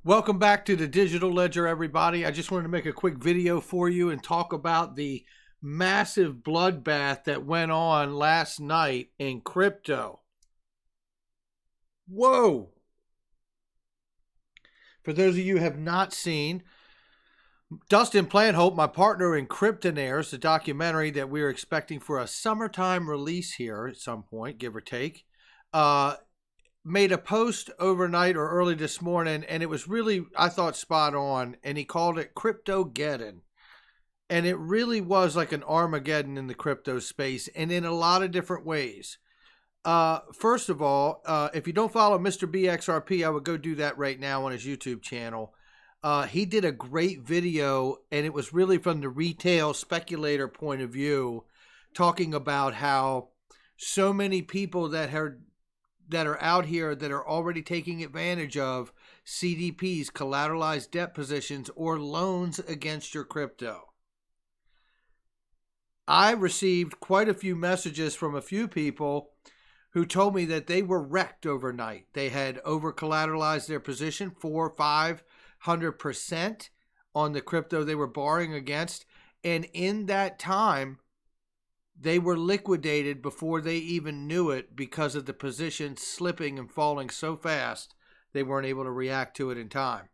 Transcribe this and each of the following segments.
Welcome back to the Digital Ledger, everybody. I just wanted to make a quick video for you and talk about the massive bloodbath that went on last night in crypto. Whoa! For those of you who have not seen, Dustin Planthope, my partner in Cryptonaires, the documentary that we're expecting for a summertime release here at some point, give or take, made a post overnight or early this morning, and it was really, I thought, spot on, and he called it Cryptogeddon. And it really was like an Armageddon in the crypto space, and in a lot of different ways. First of all, if you don't follow Mr. BXRP, I would go do that right now on his YouTube channel. He did a great video, and it was really from the retail speculator point of view, talking about how so many people that are out here that are already taking advantage of CDPs, collateralized debt positions, or loans against your crypto. I received quite a few messages from a few people who told me that they were wrecked overnight. They had over collateralized their position 400-500% on the crypto they were borrowing against. And in that time, they were liquidated before they even knew it because of the position slipping and falling so fast they weren't able to react to it in time.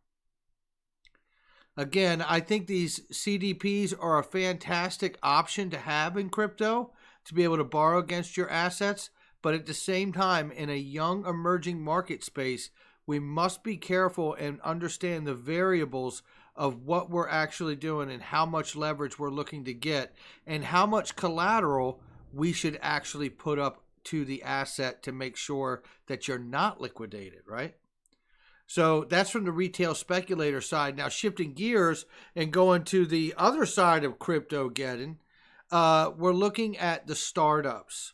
Again, I think these CDPs are a fantastic option to have in crypto to be able to borrow against your assets. But at the same time, in a young emerging market space, we must be careful and understand the variables of what we're actually doing and how much leverage we're looking to get and how much collateral we should actually put up to the asset to make sure that you're not liquidated, right? So that's from the retail speculator side. Now shifting gears and going to the other side of Cryptogeddon, we're looking at the startups.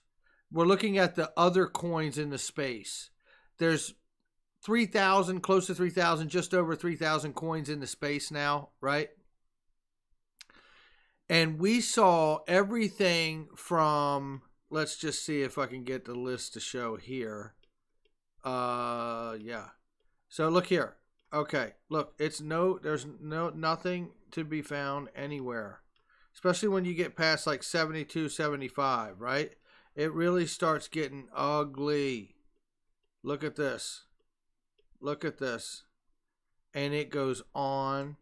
We're looking at the other coins in the space. There's 3,000, close to 3,000, just over 3,000 coins in the space now, right? And we saw everything from, let's just see if I can get the list to show here. Yeah. So look here. Okay, look, there's nothing to be found anywhere, especially when you get past like 72, 75, right? It really starts getting ugly. Look at this. Look at this. And it goes on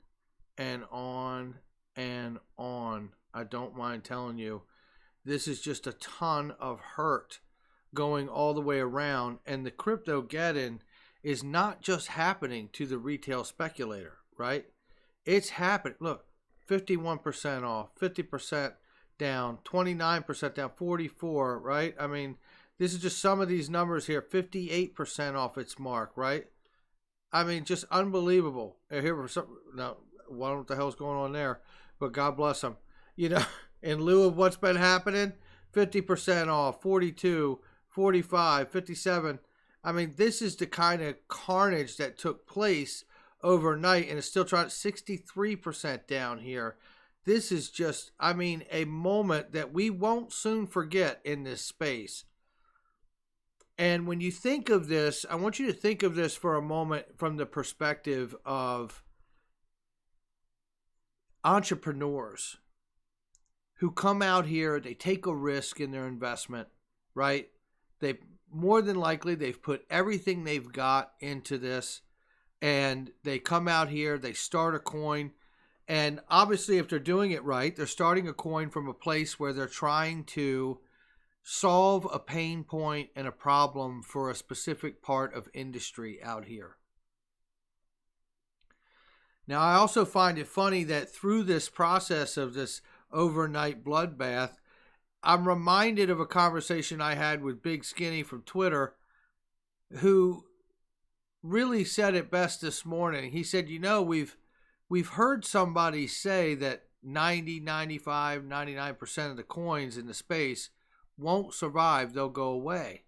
and on and on. I don't mind telling you. This is just a ton of hurt going all the way around. And the Cryptogeddon is not just happening to the retail speculator, right? It's happening. Look, 51% off, 50% down, 29% down, 44, right? I mean, this is just some of these numbers here. 58% off its mark, right? I mean, just unbelievable. Here for some, now, what the hell's going on there? But God bless them. You know, in lieu of what's been happening, 50% off, 42, 45, 57. I mean, this is the kind of carnage that took place overnight, and it's still trying 63% down here. This is just, I mean, a moment that we won't soon forget in this space. And when you think of this, I want you to think of this for a moment from the perspective of entrepreneurs who come out here, they take a risk in their investment, right? They more than likely, they've put everything they've got into this, and they come out here, they start a coin. And obviously, if they're doing it right, they're starting a coin from a place where they're trying to solve a pain point and a problem for a specific part of industry out here. Now, I also find it funny that through this process of this overnight bloodbath, I'm reminded of a conversation I had with Big Skinny from Twitter, who really said it best this morning. He said, you know, we've heard somebody say that 90, 95, 99% of the coins in the space won't survive, they'll go away.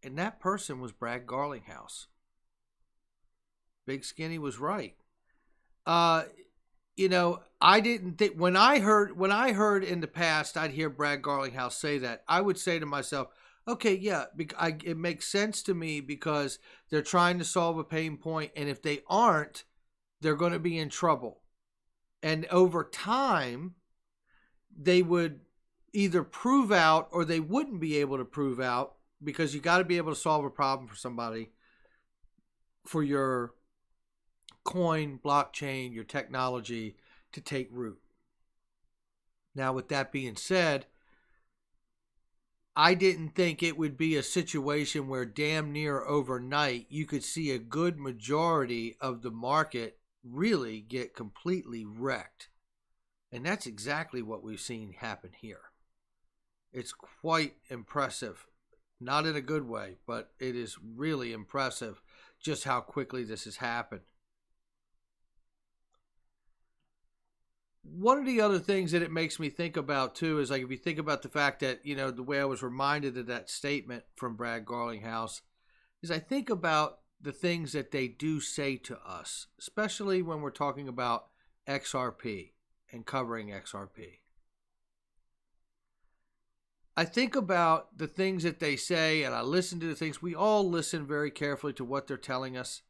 And that person was Brad Garlinghouse. Big Skinny was right. You know, I didn't think, when I heard in the past, I'd hear Brad Garlinghouse say that, I would say to myself, Okay, yeah, it makes sense to me because they're trying to solve a pain point, and if they aren't, they're going to be in trouble. And over time, they would either prove out or they wouldn't be able to prove out, because you got to be able to solve a problem for somebody, for your coin, blockchain, your technology to take root. Now, with that being said, I didn't think it would be a situation where damn near overnight you could see a good majority of the market really get completely wrecked. And that's exactly what we've seen happen here. It's quite impressive. Not in a good way, but it is really impressive just how quickly this has happened. One of the other things that it makes me think about too is, like, if you think about the fact that, the way I was reminded of that statement from Brad Garlinghouse, is I think about the things that they do say to us, especially when we're talking about XRP and covering XRP. I think about the things that they say, and I listen to the things. We all listen very carefully to what they're telling us.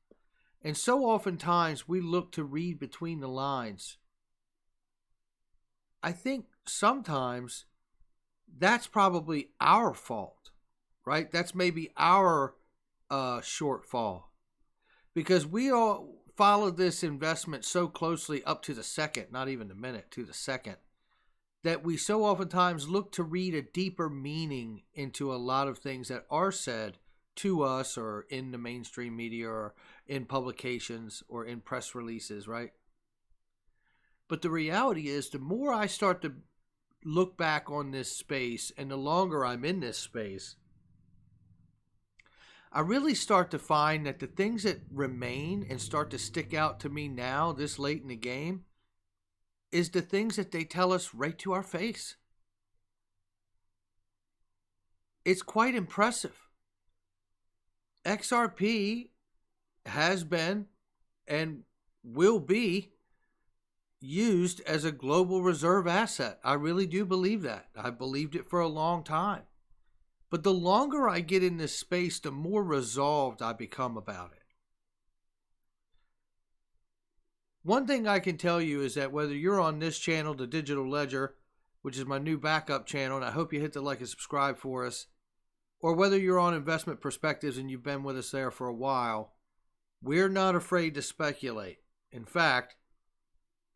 And so oftentimes we look to read between the lines. I think sometimes that's probably our fault, right? That's maybe our shortfall, because we all followed this investment so closely up to the second, not even the minute, to the second, that we so oftentimes look to read a deeper meaning into a lot of things that are said to us, or in the mainstream media, or in publications, or in press releases, right? But the reality is, the more I start to look back on this space, and the longer I'm in this space, I really start to find that the things that remain and start to stick out to me now, this late in the game, is the things that they tell us right to our face. It's quite impressive. XRP has been and will be used as a global reserve asset. I really do believe that. I believed it for a long time. But the longer I get in this space, the more resolved I become about it. One thing I can tell you is that whether you're on this channel, the Digital Ledger, which is my new backup channel, and I hope you hit the like and subscribe for us, or whether you're on Investment Perspectives and you've been with us there for a while, we're not afraid to speculate. In fact,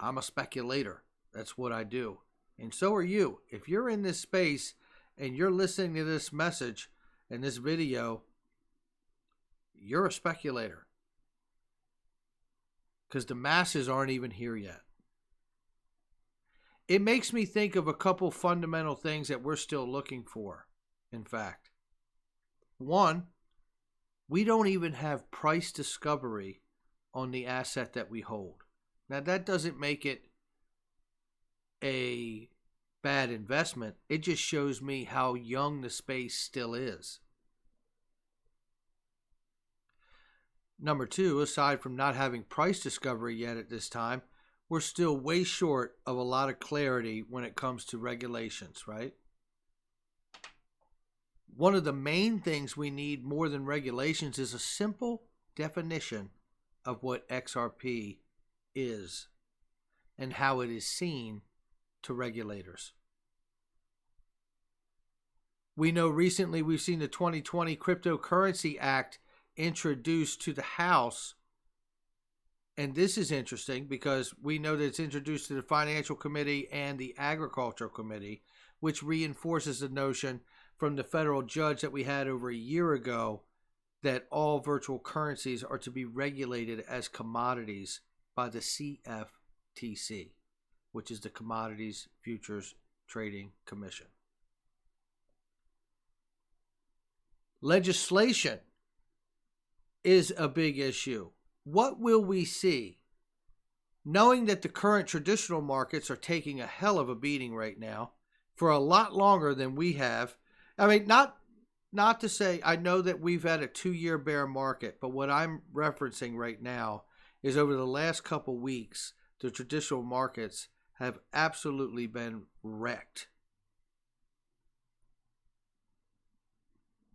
I'm a speculator. That's what I do. And so are you. If you're in this space and you're listening to this message and this video, you're a speculator. Because the masses aren't even here yet. It makes me think of a couple fundamental things that we're still looking for, in fact. One, we don't even have price discovery on the asset that we hold. Now, that doesn't make it a bad investment. It just shows me how young the space still is. Number two, aside from not having price discovery yet at this time, we're still way short of a lot of clarity when it comes to regulations, right? One of the main things we need more than regulations is a simple definition of what XRP is and how it is seen to regulators. We know recently we've seen the 2020 Cryptocurrency Act introduced to the House, and this is interesting because we know that it's introduced to the Financial Committee and the Agricultural Committee, which reinforces the notion from the federal judge that we had over a year ago that all virtual currencies are to be regulated as commodities by the CFTC, which is the Commodities Futures Trading Commission. Legislation is a big issue. What will we see? Knowing that the current traditional markets are taking a hell of a beating right now for a lot longer than we have. I mean, not to say, I know that we've had a 2-year bear market, but what I'm referencing right now is over the last couple weeks, the traditional markets have absolutely been wrecked.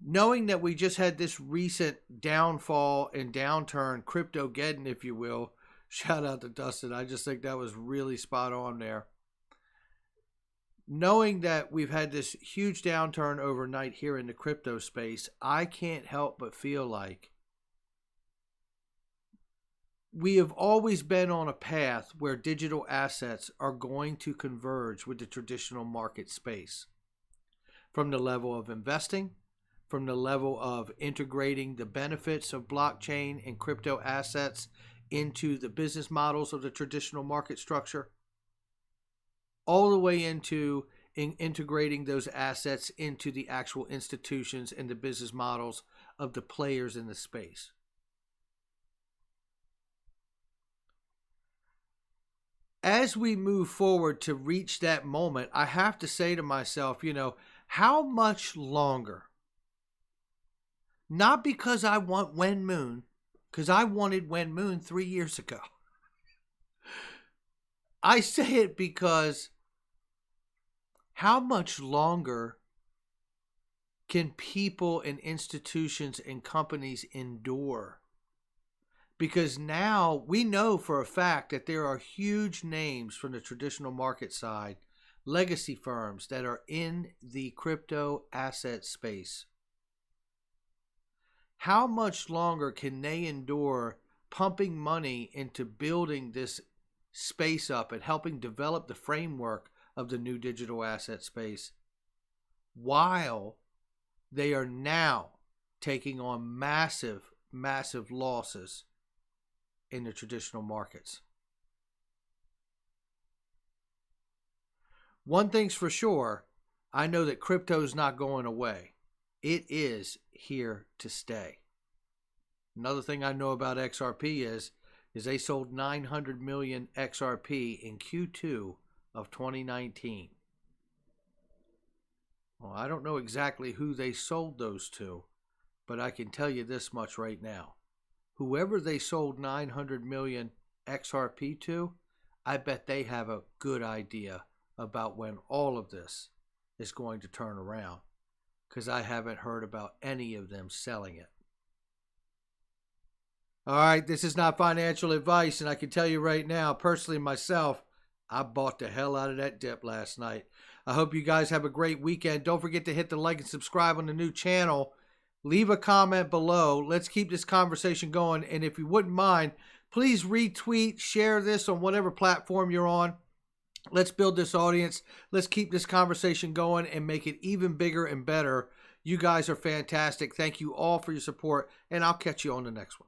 knowing that we just had this recent downfall and downturn, crypto-geddon, if you will. Shout out to Dustin. I just think that was really spot on there. Knowing that we've had this huge downturn overnight here in the crypto space, I can't help but feel like we have always been on a path where digital assets are going to converge with the traditional market space. From the level of investing, from the level of integrating the benefits of blockchain and crypto assets into the business models of the traditional market structure, all the way into integrating those assets into the actual institutions and the business models of the players in the space. As we move forward to reach that moment, I have to say to myself, how much longer? Not because I want Wen Moon, because I wanted Wen Moon 3 years ago. I say it because how much longer can people and institutions and companies endure? Because now we know for a fact that there are huge names from the traditional market side, legacy firms that are in the crypto asset space. How much longer can they endure pumping money into building this space up and helping develop the framework of the new digital asset space while they are now taking on massive, massive losses in the traditional markets? One thing's for sure, I know that crypto is not going away. It is here to stay. Another thing I know about XRP is they sold 900 million XRP in Q2 of 2019. Well, I don't know exactly who they sold those to, but I can tell you this much right now. Whoever they sold 900 million XRP to, I bet they have a good idea about when all of this is going to turn around, because I haven't heard about any of them selling it. All right, this is not financial advice, and I can tell you right now, personally myself, I bought the hell out of that dip last night. I hope you guys have a great weekend. Don't forget to hit the like and subscribe on the new channel. Leave a comment below. Let's keep this conversation going. And if you wouldn't mind, please retweet, share this on whatever platform you're on. Let's build this audience. Let's keep this conversation going and make it even bigger and better. You guys are fantastic. Thank you all for your support, and I'll catch you on the next one.